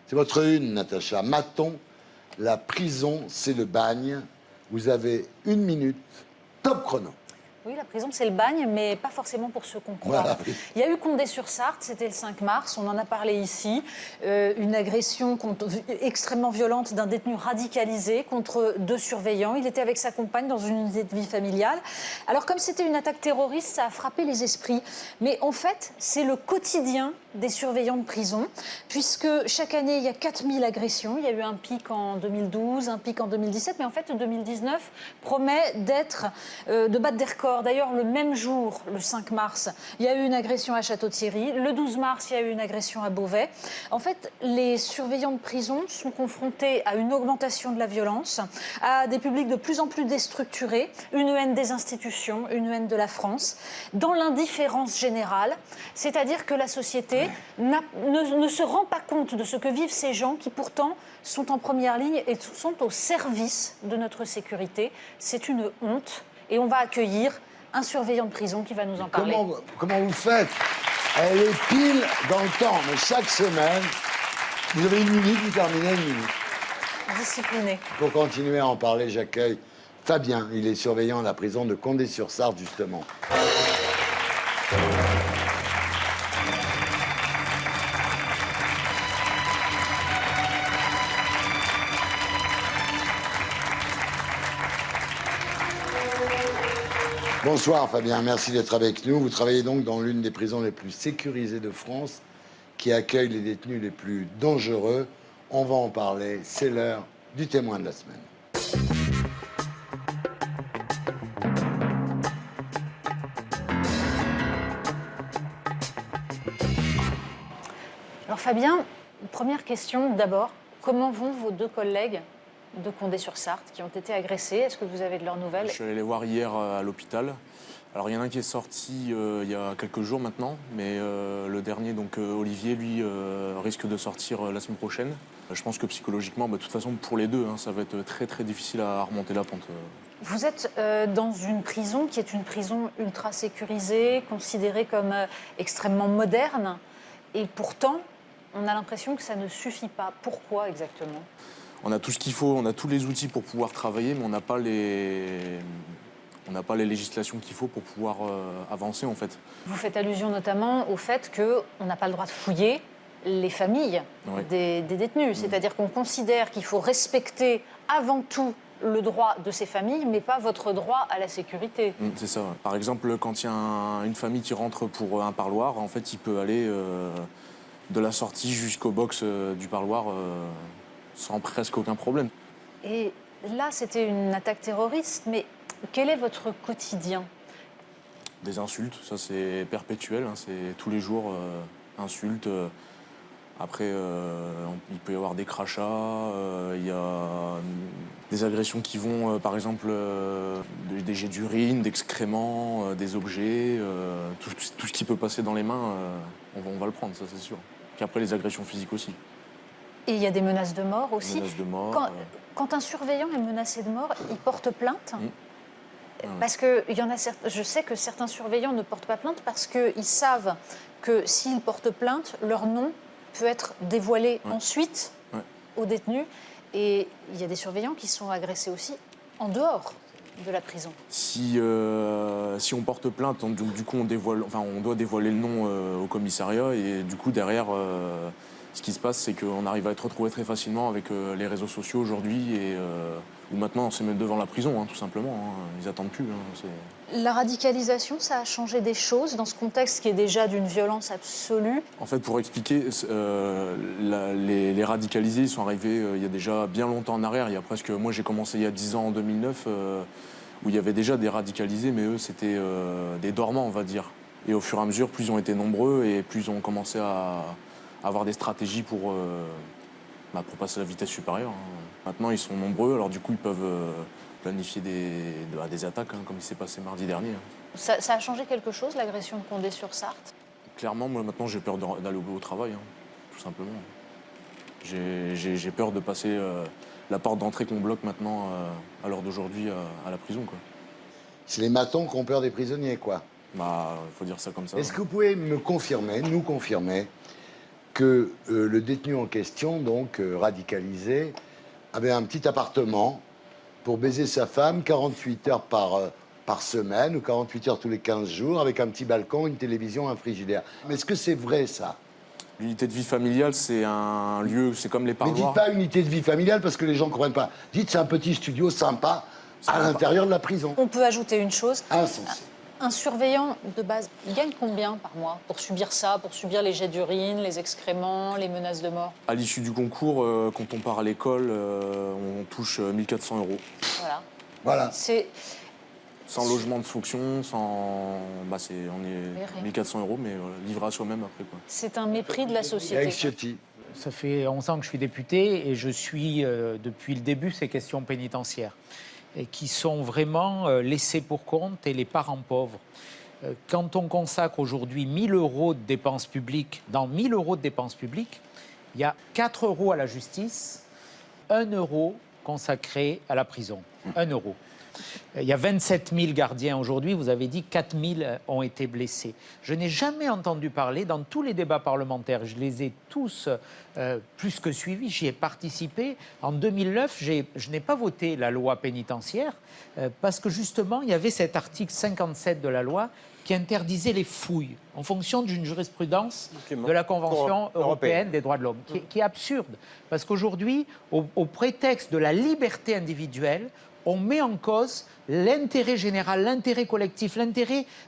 C'est votre une, Natacha. Maton, la prison, c'est le bagne. Vous avez 1 minute, top chrono. Oui, la prison, c'est le bagne, mais pas forcément pour ceux qu'on croit. Voilà. Il y a eu Condé-sur-Sarthe, c'était le 5 mars, on en a parlé ici. Une agression extrêmement violente d'un détenu radicalisé contre 2 surveillants. Il était avec sa compagne dans une unité de vie familiale. Alors, comme c'était une attaque terroriste, ça a frappé les esprits. Mais en fait, c'est le quotidien des surveillants de prison, puisque chaque année, il y a 4000 agressions. Il y a eu un pic en 2012, un pic en 2017, mais en fait, 2019 promet de battre des records. D'ailleurs, le même jour, le 5 mars, il y a eu une agression à Château-Thierry. Le 12 mars, il y a eu une agression à Beauvais. En fait, les surveillants de prison sont confrontés à une augmentation de la violence, à des publics de plus en plus déstructurés, une haine des institutions, une haine de la France, dans l'indifférence générale. C'est-à-dire que la société ne se rend pas compte de ce que vivent ces gens qui, pourtant, sont en première ligne et sont au service de notre sécurité. C'est une honte. Et on va accueillir un surveillant de prison qui va nous en parler. Comment vous faites? Elle est pile dans le temps, mais chaque semaine, vous avez 1 minute, vous terminez 1 minute. Discipliné. Pour continuer à en parler, j'accueille Fabien. Il est surveillant à la prison de Condé-sur-Sarthe, justement. Bonsoir Fabien, merci d'être avec nous. Vous travaillez donc dans l'une des prisons les plus sécurisées de France, qui accueille les détenus les plus dangereux. On va en parler, c'est l'heure du témoin de la semaine. Alors Fabien, première question d'abord. Comment vont vos 2 collègues de Condé-sur-Sarthe qui ont été agressés? Est-ce que vous avez de leurs nouvelles? Je suis allé les voir hier à l'hôpital. Alors il y en a un qui est sorti il y a quelques jours maintenant, mais le dernier, donc Olivier, lui, risque de sortir la semaine prochaine. Je pense que psychologiquement, de toute façon, pour les deux, ça va être très très difficile à remonter la pente. Vous êtes dans une prison qui est une prison ultra sécurisée, considérée comme extrêmement moderne, et pourtant, on a l'impression que ça ne suffit pas. Pourquoi exactement? On a tout ce qu'il faut, on a tous les outils pour pouvoir travailler, mais on n'a pas les législations qu'il faut pour pouvoir avancer, en fait. Vous faites allusion notamment au fait qu'on n'a pas le droit de fouiller les familles des détenus. C'est-à-dire qu'on considère qu'il faut respecter avant tout le droit de ces familles, mais pas votre droit à la sécurité. C'est ça. Par exemple, quand il y a une famille qui rentre pour un parloir, en fait, il peut aller de la sortie jusqu'au box du parloir sans presque aucun problème. Et là, c'était une attaque terroriste, mais quel est votre quotidien? Des insultes, ça c'est perpétuel, c'est tous les jours insultes. Après, il peut y avoir des crachats, il y a des agressions qui vont, par exemple, des jets d'urine, d'excréments, des objets, tout ce qui peut passer dans les mains, on va le prendre, ça c'est sûr. Puis après, les agressions physiques aussi. Et il y a des menaces de mort aussi. Menaces de mort. Quand un surveillant est menacé de mort, il porte plainte. Parce que je sais que certains surveillants ne portent pas plainte parce qu'ils savent que s'ils portent plainte, leur nom peut être dévoilé ensuite aux détenus. Et il y a des surveillants qui sont agressés aussi en dehors de la prison. Si on porte plainte, du coup on doit dévoiler le nom au commissariat et du coup derrière, ce qui se passe, c'est qu'on arrive à être retrouvé très facilement avec les réseaux sociaux aujourd'hui et où maintenant on se met devant la prison, tout simplement. Ils attendent plus. La radicalisation, ça a changé des choses dans ce contexte qui est déjà d'une violence absolue. En fait, pour expliquer, les radicalisés, ils sont arrivés il y a déjà bien longtemps en arrière. Moi, j'ai commencé il y a 10 ans, en 2009, où il y avait déjà des radicalisés, mais eux, c'était des dormants, on va dire. Et au fur et à mesure, plus ils ont été nombreux et plus ils ont commencé à avoir des stratégies pour passer à la vitesse supérieure. Maintenant, ils sont nombreux, alors du coup, ils peuvent planifier des attaques, comme il s'est passé mardi dernier. Ça a changé quelque chose, l'agression de Condé-sur-Sarthe? Clairement, moi, maintenant, j'ai peur d'aller au travail, tout simplement. J'ai peur de passer la porte d'entrée qu'on bloque maintenant, à l'heure d'aujourd'hui, à la prison, quoi. C'est les matons qui ont peur des prisonniers, quoi. Faut dire ça comme ça. Est-ce que vous pouvez nous confirmer, que le détenu en question, donc radicalisé, avait un petit appartement pour baiser sa femme 48 heures par semaine ou 48 heures tous les 15 jours, avec un petit balcon, une télévision, un frigidaire. Mais est-ce que c'est vrai, ça? L'unité de vie familiale, c'est un lieu, c'est comme les Mais parloirs. dites pas unité de vie familiale parce que les gens ne comprennent pas. Dites c'est un petit studio sympa à l'intérieur de la prison. On peut ajouter une chose. Insensé. Un surveillant de base, il gagne combien par mois pour subir ça, pour subir les jets d'urine, les excréments, les menaces de mort? À l'issue du concours, quand on part à l'école, on touche 1 400 €. Voilà. Voilà. C'est Sans logement de fonction, sans. On est rien. 1 400 €, mais livré à soi-même après, quoi. c'est un mépris de la Et avec société. Ciotti. Ça fait 11 ans que je suis député et je suis depuis le début ces questions pénitentiaires et qui sont vraiment laissées pour compte et les parents pauvres. Quand on consacre aujourd'hui 1 000 € de dépenses publiques, dans 1 000 € de dépenses publiques, il y a 4 € à la justice, 1 € consacré à la prison. 1 €. Il y a 27 000 gardiens aujourd'hui, vous avez dit 4 000 ont été blessés. Je n'ai jamais entendu parler dans tous les débats parlementaires, je les ai tous plus que suivis, j'y ai participé. En 2009, je n'ai pas voté la loi pénitentiaire parce que justement, il y avait cet article 57 de la loi qui interdisait les fouilles en fonction d'une jurisprudence de la Convention européenne des droits de l'homme, qui est absurde. Parce qu'aujourd'hui, au prétexte de la liberté individuelle, on met en cause l'intérêt général, l'intérêt collectif,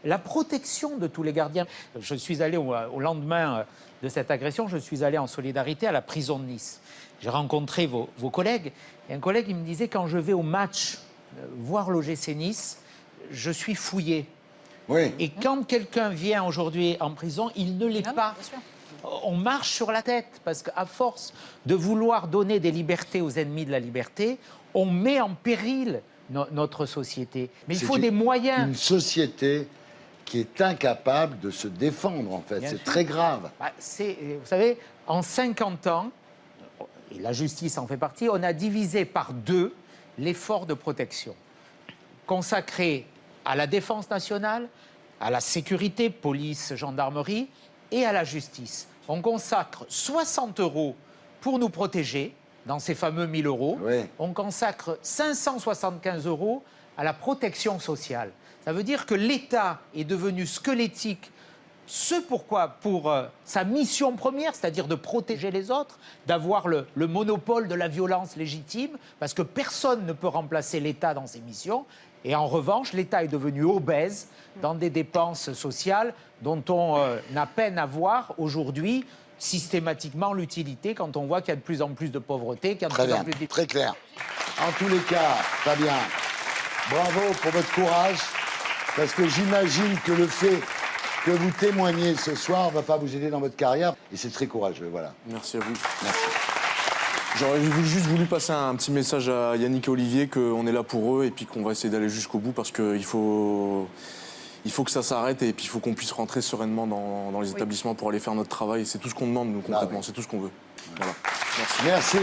la protection de tous les gardiens. Je suis allé au lendemain de cette agression, je suis allé en solidarité à la prison de Nice. J'ai rencontré vos collègues, et un collègue il me disait, quand je vais au match voir l'OGC Nice, je suis fouillé. Oui. Et quand quelqu'un vient aujourd'hui en prison, il ne l'est pas. Bien sûr. On marche sur la tête, parce qu'à force de vouloir donner des libertés aux ennemis de la liberté, on met en péril notre société. Mais il C'est faut des moyens. Une société qui est incapable de se défendre, en fait. Bien C'est sûr. très grave. Bah, vous savez, en 50 ans, et la justice en fait partie, on a divisé par 2 l'effort de protection consacré à la défense nationale, à la sécurité, police, gendarmerie, et à la justice. On consacre 60 € pour nous protéger, dans ces fameux 1 000 €. Oui. On consacre 575 € à la protection sociale. Ça veut dire que l'État est devenu squelettique, pour sa mission première, c'est-à-dire de protéger les autres, d'avoir le monopole de la violence légitime, parce que personne ne peut remplacer l'État dans ses missions. Et en revanche, l'État est devenu obèse dans des dépenses sociales dont on a peine à voir aujourd'hui systématiquement l'utilité quand on voit qu'il y a de plus en plus de pauvreté, qu'il y a de Très plus en bien, plus de... très clair. En tous les cas, Fabien, bravo pour votre courage, parce que j'imagine que le fait que vous témoignez ce soir ne va pas vous aider dans votre carrière, et c'est très courageux, voilà. Merci à vous. Merci. J'aurais juste voulu passer un petit message à Yannick et Olivier, qu'on est là pour eux et puis qu'on va essayer d'aller jusqu'au bout parce qu'il faut que ça s'arrête et puis il faut qu'on puisse rentrer sereinement dans les établissements pour aller faire notre travail. C'est tout ce qu'on demande, nous, concrètement. oui. C'est tout ce qu'on veut. Voilà. Merci. Merci.